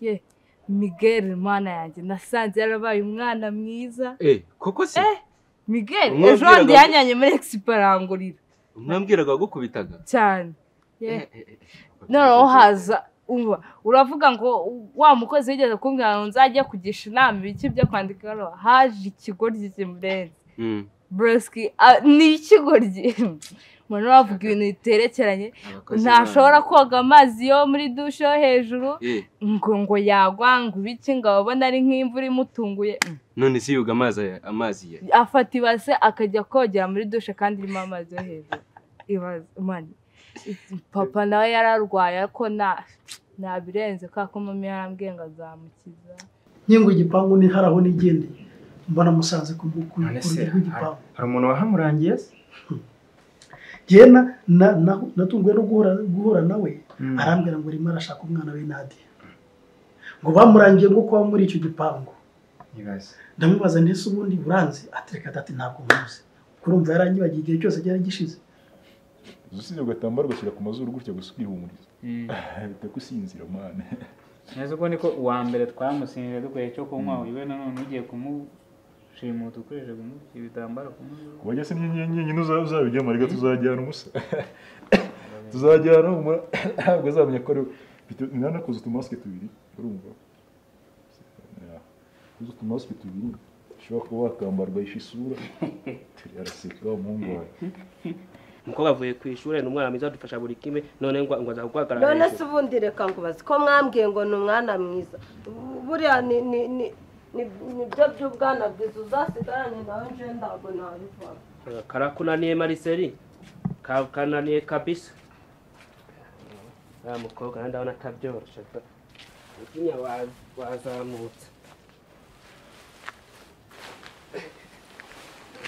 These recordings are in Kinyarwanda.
ye Miguel mana yanjye nasanze yarabaye umwana mwiza koko se Miguel ejo ndi yanyanye muri exparangurira mwambwiraga gukubitaga cyane no haza uravuga ngo wa mukozi wigeze kumbwira ngo nzajya kugisha inama ibiki byo kwandika haje ikigoryi kimurenze Broski ni ikigoryi umuntu wavuga ibintu biterekeranye ntashobora koga amazi yo muri dushe yo hejuru ngo yagwa ngo ibiki ngo abona ari nk'imvura imutunguye none si yoga amazi ye afata ibase akajya kogera muri dushe kandi irimo amazi yo hejuru ibaze mani papa nawe yararwaye ko nabirenze kako mama yarambwiye ngo azamukiza nyengo igipangu ni haraho nigendeye mbona musanze ku rw'igipangu hari umuntu wahamurangiye se Jena natunguwe no guhura nawe arambwira ngo rimwe arashaka umwana we Nadia ngo bamurangiye ngo kwa muri icyo gipangu ndamubaza ntese ubundi buranzi atereka ati ntabwo muzi kurumva yarangibagiye igihe cyose cyari gishize usije ugatambara gashyira ku mazuru gutya gusubira umurizo bita kusinzira mane neza ko niko uwa mbere twamusinzira dukwiye cyo kunywa iwe nanone ugiye shimuta ukoresheje ibitambaro kubajya se nyine uzabijya mariga tuzajyana umusa tuzajyana ntabwo azamenya ko ari nanakoze utumasike tubiri urumva kuzo utumasike tubiri ushobora kuba wakambarwa isura araseka umuhungu wawe umukobwa avuye ku ishuri n'umwana mwiza dufasha buri kimwe none ngo azaguhagarara none se ubundi reka ngubaze ko mwambwiye ngo ni umwana mwiza buriya ni byo by'ubwana bwiza uzasigarane nawe nje ntabwo nabivanga karakunaniye Marceli kananiye kabisa ya mukobwa ndabona atabyoroshe ukinya wazamutse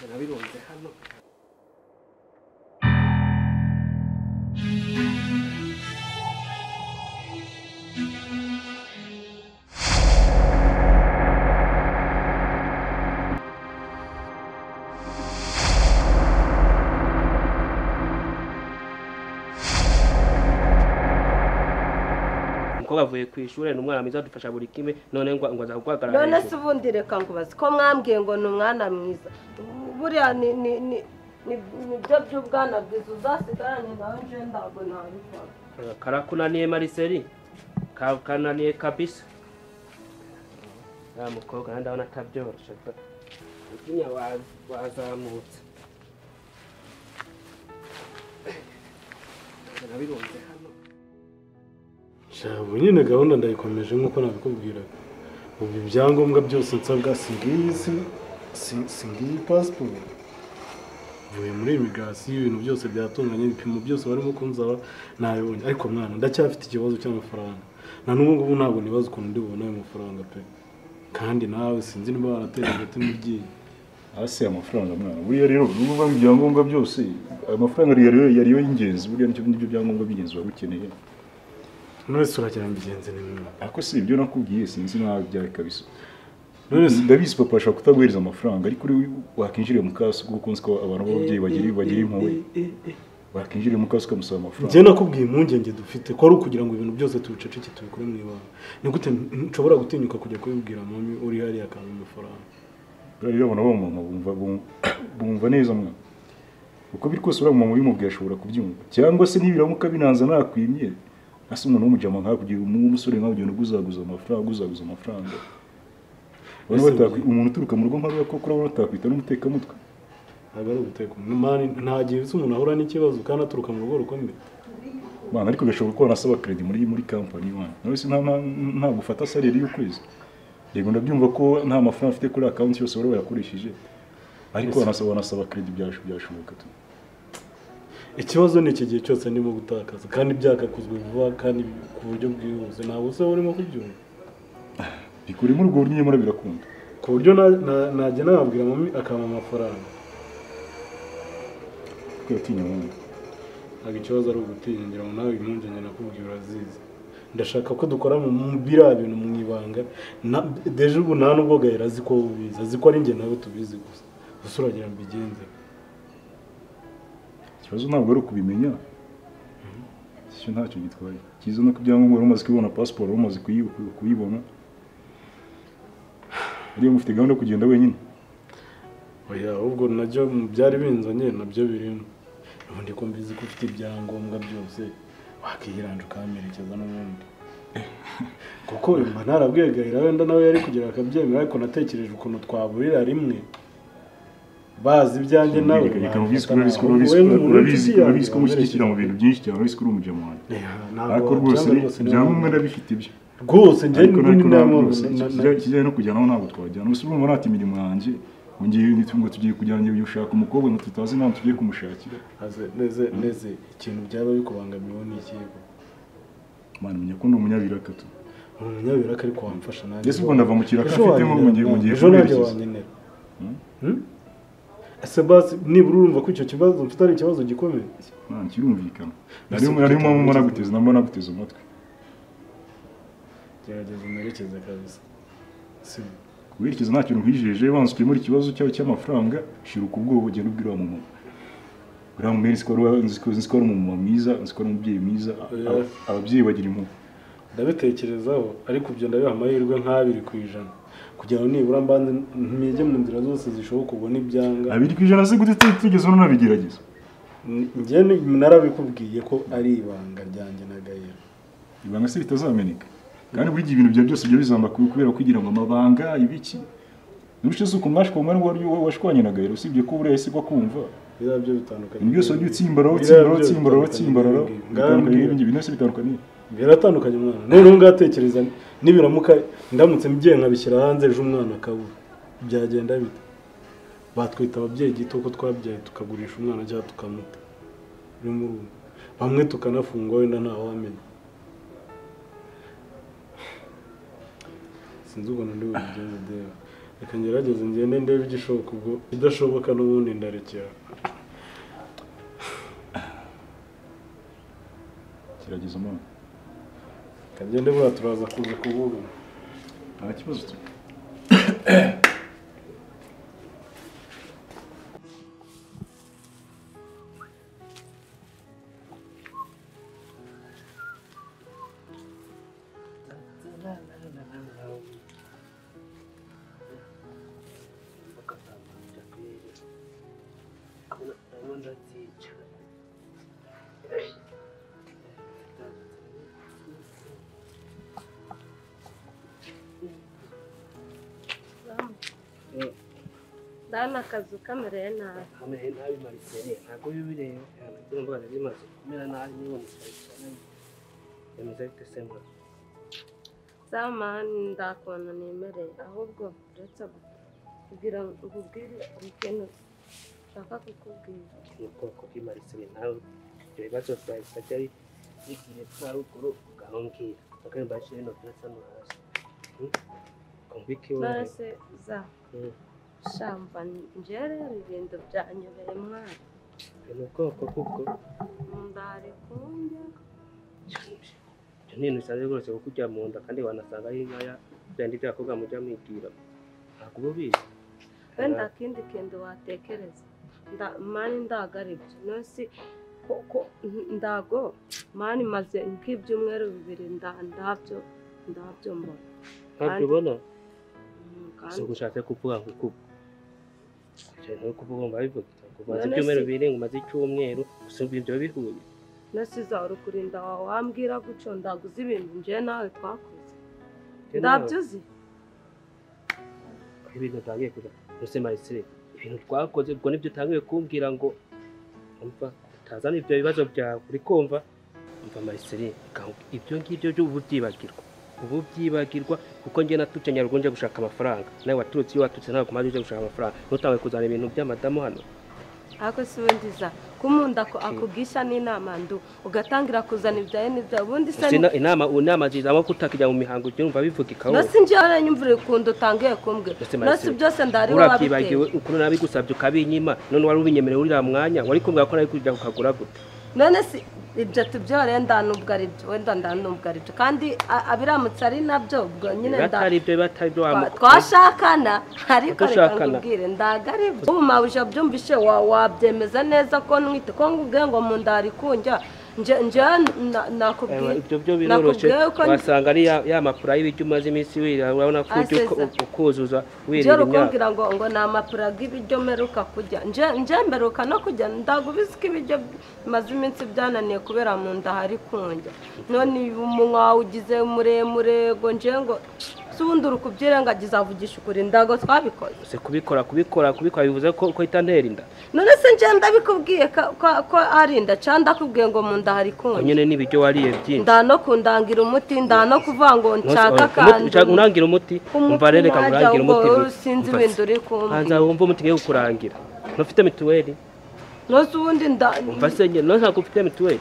nabirunze hano umukobwa avuye ku ishuri n'umwana mwiza dufasha buri kimwe none ngo azaguhagarara none se ubundi reka ngubaze ko mwambwiye ngo ni umwana mwiza buriya ni byo by'ubwana bwiza uzasigarane nawe nje ntabwo nabivanga karakunaniye Marceli kananiye kabisa ya mukobwa ndabona atabyoroshe ukinya wazamutse nabirunze hano Shabu nyine gahunda ndayikomeje nkuko nabikubwiraga ubu ibyangombwa byose nsabwa singiyi passport vuye muri immigration ibintu byose byatunganye ibipimo byose barimo kunzaba nayibonye ariko mwana ndacyafite ikibazo cy'amafaranga na n'ubu ntabwo nibaza ukuntu ndibona ayo mafaranga pe kandi nawe sinzi niba waratera hagati mugiye hasi amafaranga mwana buriya rero nuvuga ibyangombwa byose amafaranga yariyo y'ingenzi buriya n'ibyo byangombwa by'ingenzi wabukeneye none suragira mbigenze nimwe ako si ibyo nakubwiye sinzi nawe byawe kabisa none ndabizi papa ashaka kutaguhereza amafaranga ariko uri wakinjiriye mu kaso kuko nzi ko abantu b'ababyeyi bagira impuhwe wakinjiriye mu kaso kamusaba amafaranga je nakubwiye impungenge dufite ko ari ukugira ngo ibintu byose tubiceceke tubikore mu ibanga ni gute nshobora gutinyuka kujya kubibwira mami uri hari akanga amafaranga rero bona bumva neza mwana uko biri kose uramama bimubwiye ashobora kubyumva cyangwa se nibiramuka binanza nakwimye ase umuntu w'umujama nkakugira umusore nkawe ugenda guzaguza amafaranga umuntu uturuka mu rugo nk'aho ko kurabona atakwita n'umutekamutwe ntabwo ari umutekamutwe nta gihe umuntu ahura n'ikibazo kandi aturuka mu rugo rukomeye mwana ariko gashobora kuba nasaba credit muri company mwana nawe se nta gufata salary y'ukwezi yego ndabyumva ko nta mafaranga afite kuri account yose wari wayakoresheje ariko wanasaba credit byashoboka tu ikibazo ni iki gihe cyose ndimo gutakaza kandi byakakuzwe vuba kandi ku buryo bwihuse ntabwo se urimo kubyumva bikuri muri urwo buryo nyamara birakunda ku buryo najya nababwira mami akama amafaranga kwiyatinya mwana ntabwo ikibazo ari ugutinya ngira ngo nawe impungenge nakubwiye urazizi ndashaka ko dukora mu biriya bintu mu ibanga deje ubu nta n'ubwo gahera azi ko ubizi azi ko ari njye nawe tubizi gusa gusa uragira ngo bigenze ikibazo ntabwo ari ukubimenya cyo ntacyo gitwaye kiza no kubyangombwa umaze kubona passport umaze kuyibona ariyo mufite gahunda yo kugenda wenyine oya ahubwo najyo byari binzanye nabyo birimo ubundi ko mbizi ko ufite ibyangombwa byose wakihiranje ukamerekeza n'ubundi kuko imba narabwegayira wenda nawe yari kugira akabyemera ariko natekereje ukuntu twaburira rimwe bazi ibyanjye nawe urabizi ko mushyigikira mu bintu byinshi cyane urabizi ko uri umujamani ariko rwose ibyangombwa ndabifite ibyo rwose njye kijyanye no kujyanaho ntabwo twajyana gusa urumva nati imirimo yanjye ngo tugiye kujyana ngiye ushaka umukobwa ngo tutazi ntabwo tugiye kumushakira neze ikintu byaba bikubangamiyeho ni ikigo mwana menya ko ndi umunyabiraka tu umunyabiraka ariko wamfasha nanjye ese ubwo ndava mu kiraka afitemo mu gihe ejo nanjye wanyenera ese basi nibura urumva ko icyo kibazo mfite ari ikibazo gikomeye kirumvikana narimo naguteze naguteze umutwe gerageza umerekeze kabisa kuberekeza nta kintu nkwijeje banza ukemura ikibazo cyawe cy'amafaranga shiruka ubwoba ugenda ubwira wa mama uriya mumeri nzi ko ari umumama mwiza nzi ko ari umubyeyi mwiza ababyeyi bagira impuhwe ndabitekerezaho ariko ibyo ndabiha amahirwe nk'2% kugira ngo nibura mbanze mpige mu nzira zose zishoboka ubona ibyanga 2% se gute tugeze no nabigerageza njye narabikubwiye ko ari ibanga ryanjye na Gahera ibanga se bitazameneka kandi buri ibintu bya byose byo bizamba kubera kugira ngo amabanga ibiki nubishe suko mashko umwe wari washwanye na Gahera usibye ko buri yese ko kumva birabyo bitandukanye byose byo tsimbara binose bitandukanye biratandukanye mwana none ngatekereza nibiramuka ndamutse mbigiye nkabishyira hanze ejo umwana akabura byagenda bite batwita ababyeyi gito ko twabyaye tukagurisha umwana cyangwa tukamuta bamwe tukanafungwa wenda ntaho wamenya sinzi ubwo ndi bubigenze deo reka ngerageze ngende ndebe igishoboka ubwo idashoboka n'ubundi ndarekera kirageza mwana kagende bura turaza kuza kuvuga nta kibazo tu Dana akazu kamereye nabi. Kamereye nabi Marcel, ntabwo bibireba. Ntabwo mbona bimaze kumera nabi niho nisayisana. Yemeza bitesema. Zamani ndakubona nemereye ahubwo uretse kugira ngo ubwire ikintu ushaka kukubwira. Nuko Marcel nawe ibyo bibazo byari igihe twarukuru gahongera. Bakari bashire no plasa no hasi. Kombike Nase za. Shamba njere ibintu byanyobere mwana. Nuko kuko Ndari kunje. Nini usanze rwose kujya mu nda kandi wanasanga y'inkaya byandi byakobwa mujya mwigira ntabwo ubizi wenda kindi kintu watekereza mani ndagaribye nose ko ndago mani maze nk'ibyumweru 2 ndabyo mbona ntabyo ubona so gushatse kuvuga ngo cyane kuvuga ngo babivuga kumaze ibyumweru 2 ngo maze icyumweru usubye ibyo bihuye nasiza urukurinda wambwira guco ndaguze ibintu nje nawe twakoze ndabyuzi ibintu tangiye kuza nose Marcel ibintu twakoze ubwo nibyo tangiye kumbwira ngo umva tazana ibyo bibazo bya kuri kumva umva Marcel ibyo ngibyo byo ububyibagirwa kuko nge natuce Nyarugonje gushaka amafaranga nawe waturutse iyo watutse ntabwo kumaze uje gushaka amafaranga nutawe kuzana ibintu by'amadamu hano ako siwendiza kumunda ko akugisha n'inama ndu ugatangira kuzana ibyaye n'ibya ubundi se inama zizamo kutakijya mu mihango cyo numva bivugikaho nasi nje aranyumvira ukundo tangiye kumbwe nasi byose ndari wabibagiwe ukuntu nabigusabye ukabinyima none wari ubinyemerera uri mwanya wari kumbwira ko nari kujya kukagura gute none si ibyo tubyore ndanubwo ari byo wenda ndanubwo ari byo kandi abiramutse ari nabyo ubwo nyine batari ibyo twashakana ariko reka ngubwire ndagaribyo ubu mabuje byumvishe wabyemeza neza ko nwite ko ngubwe ngo mu ndari kunjya nje nakubwiye ibyo byo biroroshye wasanga ari ya mapura y'ibiryo umaze iminsi wirira urabona ko ukuzuza wirira imyaka kumbwira ngo ni amapura y'ibiryo meruka kurya nje mberuka no kurya ndagubizi ko ibiryo bimaze iminsi byananiye kubera mu nda hari kunjya none umunwa ugize muremure ngo nje ngo ubundi uri kubyirengagiza avugisha ukuri ndago twabikoze se kubikora bivuze ko itantera inda none se nje ndabikubwiye ko ari inda cyangwa ndakubwiye ngo mu nda hari kunjya nyine n'ibiryo wariye byinshi nda no kundangira umuti nda no kuvuga ngo nshaka kandi unangira umuti umva rero reka ngurangira umuti sinzi ibintu uri kumva hanza wumva umuti ngiye kukurangira ntufite mituweli nose ubundi umva se njye none ntabwo ufite mituweli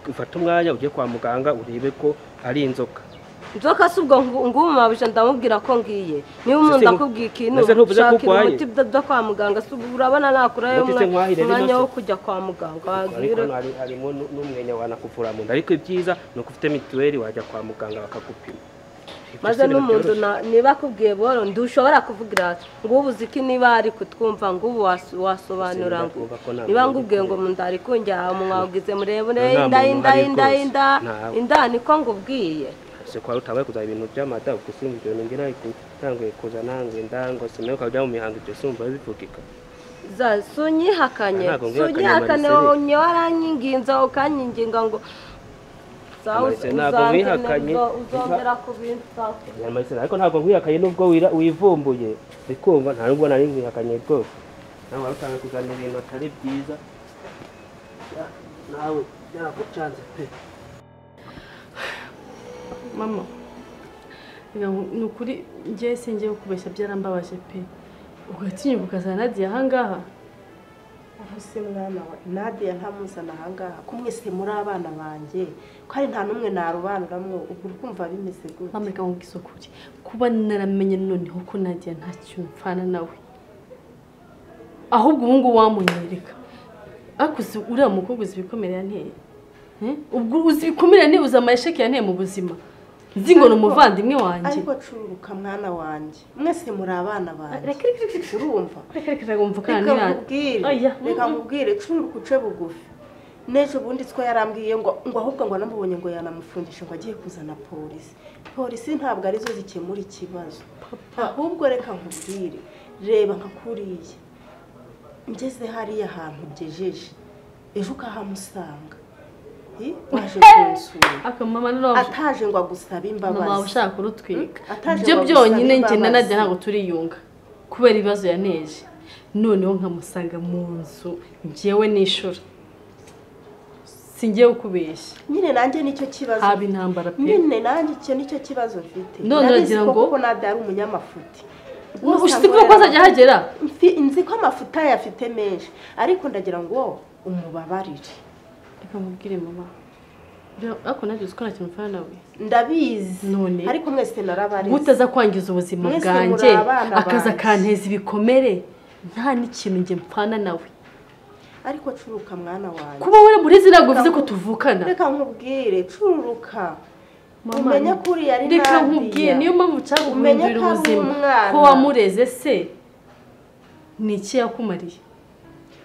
ufata umwanya ugiye kwa muganga urebe ko ari inzoka inzoka si ubwo ngumabije ndamubwira ko ngiye niba umuntu akubwiye ikintu ushakira umuti byo kwa muganga urabona nakurayo umwanya wo kujya kwa muganga harimo n'umwenya wanakuvura mu nda ariko ibyiza ni uko ufite mituweli wajya kwa muganga bakagupima maze n'umuntu niba akubwiye boro ndushobora kuvugira ngo ubu uziki niba ari kutwumva ngo ubu wasobanura ngo niba ngubwiye ngo mu nda ari kunjya umunwa ugize muremure inda niko ngubwiye se kwa utabaye kuza ibintu by'amata ukusumva ibyo ngira itanguye kuza nange ndango simeho kajya mu mihango ibyo sumva bivugika za sunyihakanye onye waranyinginza ukanyinginga ngo uzongera kubinsa ariko ntabwo nkwihakanye nubwo wivumbuye bikumva nta nubwo nari nkwihakanye rwose nawe warutanga kuzana ibintu atari byiza nawe byaragucanze pe mama ni ukuri njye singiye kubeshya byarambabaje pe ugatinyuka ukazana Nadia ahangaha ubuse mwana wa Nadia ntamuzana ahangaha ko mwese muri abana banjye ko ari nta numwe narubanuramwo ubwo kumva bimeze gute mama reka ngiso kuri kuba naramenye noneho ko Nadia nta kintu mfana nawe ahubwo ubu ngubu wamunyereka akuze uriya mukobwa uzi ibikomere yanteye ubwo uzi ibikomere nibuza amayesheke yanteye mu buzima nzi ngo n'umuvandimwe wanjye ariko cururuka mwana wanjye mwese muri abana banjye urumva reka nkubwire cururuka uce bugufi n'ejo bundi two yarambwiye ngo ahubwo ngo namubonye ngo yanamufungisha ngo agiye kuzana polisi ntabwo arizo zikemura ikibazo ahubwo reka nkubwire reba nka kuriya ngeze hariya ahantu byejeje ejo ukahamusanga waje kunsura ataje ngo agusaba imbabazi mama ushaka kurutwika ibyo byonyine njye na Nadia ntabwo turiyunga kubera ibibazo yaneje noneho nkamusanga mu nzu njyewe nishura singiye ukubeshya nyine nanjye nicyo kibazo haba intambara pe nyine nanjye icyo nicyo kibazo mfite none nagira ngo ko Nadia ari umunyamafuti ushitse ko azajya hagera nzi ko amafuta yafite menshi ariko ndagira ngo umubabarire reka mubwire mama ako Nadia uzi ko nta kintu mfana nawe ndabizi none ariko mwese narabarize mutaza kwangiza ubuzima bwanjye akaza kanteza ibikomere nta n'ikintu njye mpfana nawe ariko cururuka mwana wanjye kuba wera muri zina bivuze ko tuvukana reka nkubwire cururuka umenya kuri yari Nadia reka nkubwire niyo mpamvu nshaka guhindura ubuzima ko wamureze se ni iki yakumariye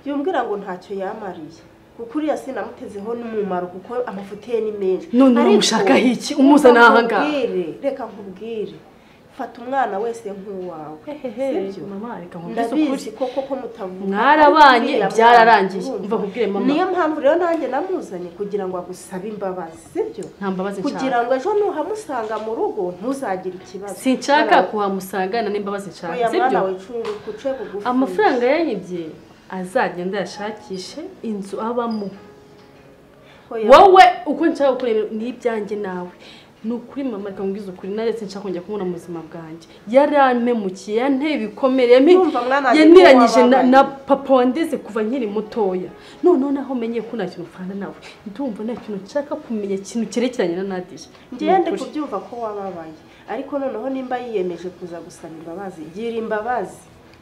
yumbwira ngo ntacyo yamariye ukuri yasinamutezeho n'umumaro kuko amafuti ye ni menshi none umushaka iki umuzana ahangaha reka nkubwire fata umwana wese nk'uwawe sibyo mama reka ndabizi koko mutavuga mwarabanye byararangiye umva kubwire mama niyo mpamvu rero nanjye namuzanye kugira ngo agusabe imbabazi sibyo nta mbabazi nshaka kugira ngo ejo nuhamusanga mu rugo ntuzagire ikibazo sinshaka kuhamusanga na n'imbabazi nshaka sibyo amafaranga yanyibye azagenda yashakishe inzu abamo wowe uko nshaka kureba n'ibyanjye nawe ni ukuri mama reka mbwize ukuri naretse nshaka kongera kumubona mu buzima bwanjye yarampemukiye yanteye ibikomere yaniranyije na papa wandeze kuva nkiri mutoya noneho naho menye ko nta kintu mfana nawe ndumva nta kintu nshaka kumenya ikintu cyerekeranye na Nadia ngiye ndi kubyumva ko wababaye ariko noneho nimba yiyemeje kuza gusaba imbabazi gira imbabazi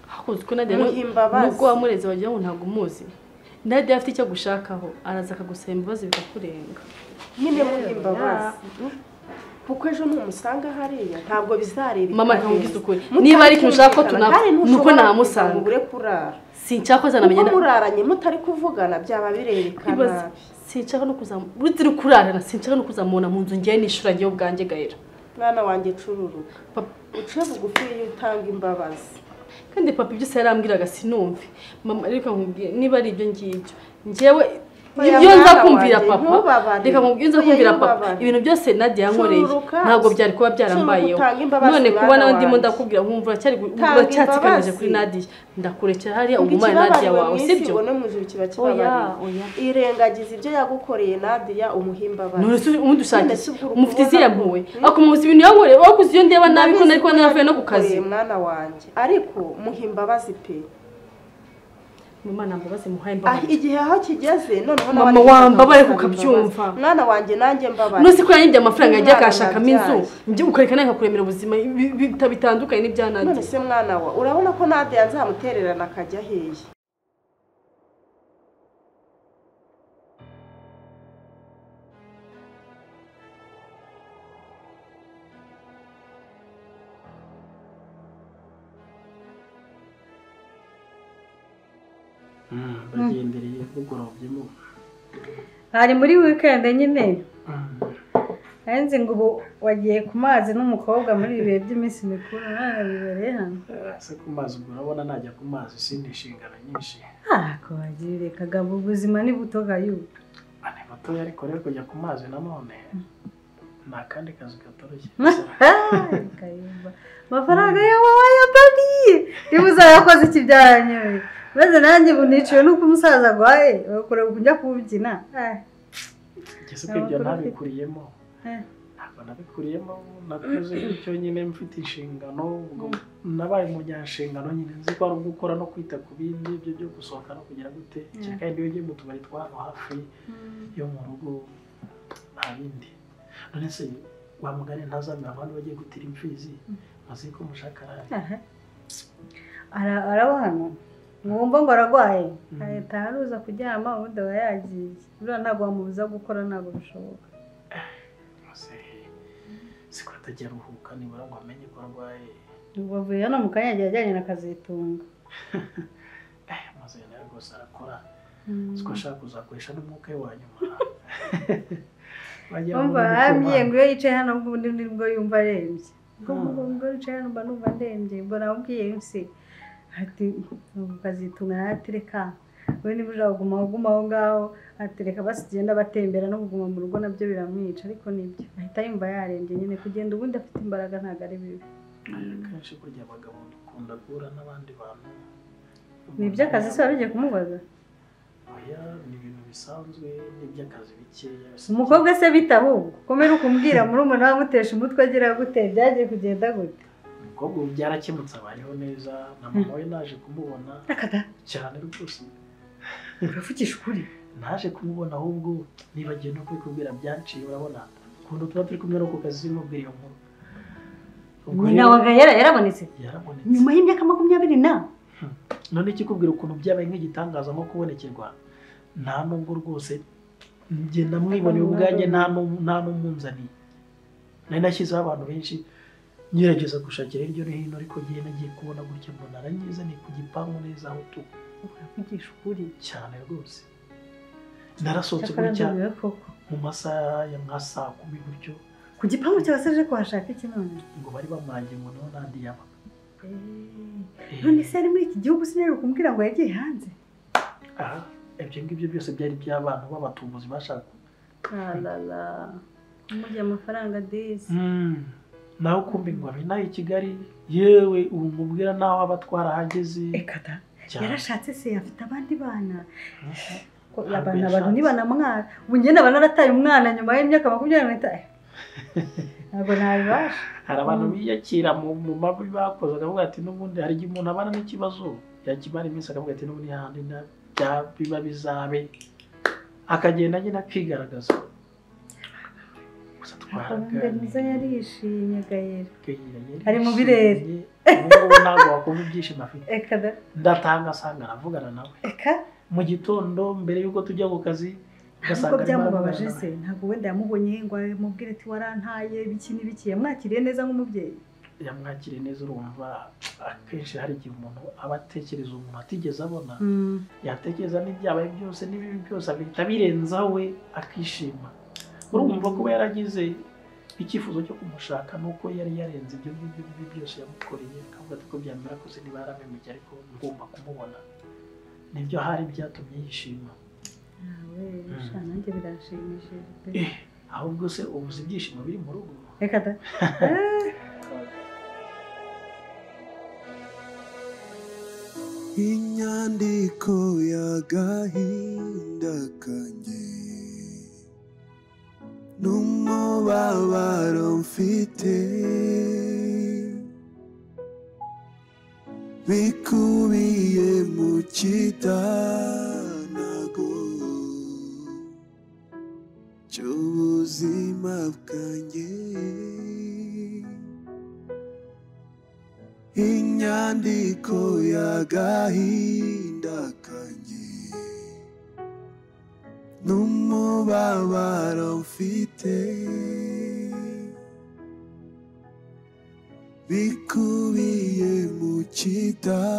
hakuze ko Nadia nubwo wamureze wagira ngo ntabwo umuzi Nadia afite icyo gushakaho araza akagusaba imbabazi bikakurenga nyine mu imbabazi kuko ejo numusanga hariya ntabwo bizareba mama ntabwize ukuri niba ari kinshaka ko nuko namusanga ure kurara sinshaka ko zanamenye muraranye mutari kuvugana byaba birerekana sinshaka no kuzamura urutiri kurarana sinshaka no kuzamubona mu nzu ngiye nishura ngiye ubwanjye Gaera mwana wanjye cururuka uce bugufi iyo utanga imbabazi kandi papa ibyo yarambwiraga sinumve mama reka nkubwiye niba ari ibyo ngibyo njyewe iyo nza kumvira papa reka nkubwiye nza kumvira papa ibintu byose Nadia yankoreye ntabwo byari kuba byarambayeho none kuba nawe ndimo ndakubwira nkumva cyari uracyatsikanyije kuri Nadia ndakurekera hariya ugumane Nadia wawe sibyo oya irengagiza ibyo yagukoreye Nadia umuhimbabazi none se umuntu ushakisha umufite izihe mpuwe akumuzi ibintu yankoreye wakuze iyo ndeba nabi ko nariko navuye no kukazi mwana wanjye ariko muhimbabazi pe mama nambabaze muhaye mbabaze igihe aho kigeze noneho mama wambabaye kukabyumva mwana wanjye nanjye mbabaye no siko yanyibye amafaranga yagiye akashakamo inzu njye ukareka nawe nkakuremera ubuzima bitandukanye n'ibyanandi none se mwana wa urabona ko Nadia nzamutererana akajya hehe bagendereye bugorobyemo hari muri weekend nyine hanze ngo ubu wagiye ku mazi n'umukobwa muri ibihe by'iminsi mikuru bibereye hano se ku mazi ubwo urabona najya ku mazi sindi inshingano nyinshi ko wagirire kagabo ubuzima ni buto gayu ni buto ariko rero kujya ku mazi nanone nta kandi kazi katoroshye kayumba amafaranga yawe wayabariye niba uzayakoze ikibyaranyoye maze nanjye buniciwe nuko umusaza agwaye bakora kujya kubyina Kese ko ibyo nabikuriyemo ntabwo nabikuriyemo nakoze icyo nyine mfite inshingano nabaye umunyashingano nyine nzi ko ari gukora no kwita ku bindi ibyo byo gusohoka no kugira gute kandi iyo ugiye mu tubari tw'ahantu hafi yo mu rugo nta bindi none se wa mugani ntazamira abantu bagiye gutira imfizi maze ko mushaka araba hano mwumva ngo aragwaye ahita haruza kuryama ubundi aba yagiye buriya ntabwo wamubuza gukora ntabwo bishoboka siko atajya aruhuka nibura ngo amenye ko arwaye bavuye hano mu kanya ajyanye na kazitunga maze nawe rwose arakora siko ashaka kuzakoresha n'umwuka we wa nyuma umva ambwiye ngo iyo yicaye hano ubundi nibwo yumva arembye ubwo yicaye hano mba numva ndembye mbona ambwiye se ati kazitunga naratereka we niba ushaka kuguma aho ngaho atereka basigenda batembera no kuguma mu rugo nabyo biramwica ariko nibyo ahita yumva yarembye nyine kugenda ubundi afite imbaraga ntabwo ari bibi kenshi burya abagabo dukunda guhura n'abandi bantu ni iby'akazi se wari ugiye kumubaza oya ni ibintu bisanzwe n'iby'akazi bikeya umukobwa se bita ahubwo komera ukumbwira muri umuntu wamutesha umutwe agira gute byagiye kugenda gute umukobwa ubu byarakemutse abayeho neza na mama we naje kumubona cyane rwose uravugisha ukuri naje kumubona ahubwo nibagiye no kubikubwira byanciye urabona ukuntu tuba turi kumwe no ku kazi n'ubwira iyo nkuru nyina wa Gaera yarabonetse yarabonetse nyuma y'imyaka 20 na none ikikubwira ukuntu byabaye nk'igitangaza nko kubonekerwa nta nubwo rwose njye namwiboneye ubwanjye nta n'umunzaniye nari nashyizeho abantu benshi ngerageza gushakira hirya no hino ariko ngiye nagiye kubona gutya mbona aranyizaniye ku gipangu neza aho tu uravugisha ukuri cyane rwose narasohotse gutya mu masaha ya nka saa 10 gutyo ku gipangu cyabaseje kuhashaka iki none ngo bari bamangiye ngo no Nadia yaba none se ari muri iki gihugu sinari kumbwira ngo yagiye hanze ibyo ngibyo byose byari by'abantu b'abatubuzi bashaka umujya amafaranga desi naho kumbi ngo abinaye i Kigali yewe ubu mubwira naho abatwara hageze yarashatse se afite abandi bana abantu nibanamwara ubu njye naba narataye umwana nyuma y'imyaka 25 ntabwo nabibasha hari abantu biyakira mu mabi bakoze akavuga ati n'ubundi hari igihe umuntu abana n'ikibazo yakimara iminsi akavuga ati n'ubundi handi biba bizabe akagenda nyine akigaragaza gusa yarishimye Gaera ari mu birere ubu ntabwo wakumva ibyishimo afite ndatanga asanga aravugana nawe mu gitondo mbere y'uko tujya ku kazi ntabwo byamubabaje se ntabwo wenda yamubonye ngo amubwire ati warantaye biki n'ibiki yamwakiriye neza nk'umubyeyi yamwakiriye neza urumva akenshi hari igihe umuntu aba atekereza umuntu atigeze abona yatekereza n'ibyabaye byose n'ibibi byose agahita abirenzaho we akishima urumva kuba yaragize icyifuzo cyo kumushaka nuko yari yarenze ibyo ngibyo byose yamukoreye akavuga ati ko byamera kose niba yaramemukiye ariko ngomba kumubona nibyo hari byatumye yishima nanjye birashimishije ahubwo se ubuze ibyishimo biri mu rugo reka da inyandiko y'agahinda kanjye n'umubabaro mfite bikubiye mu kitanago cy'ubuzima bwanjye inyandiko y'agahinda kanjye n'umubabaro mfite bikubiye mu kitanago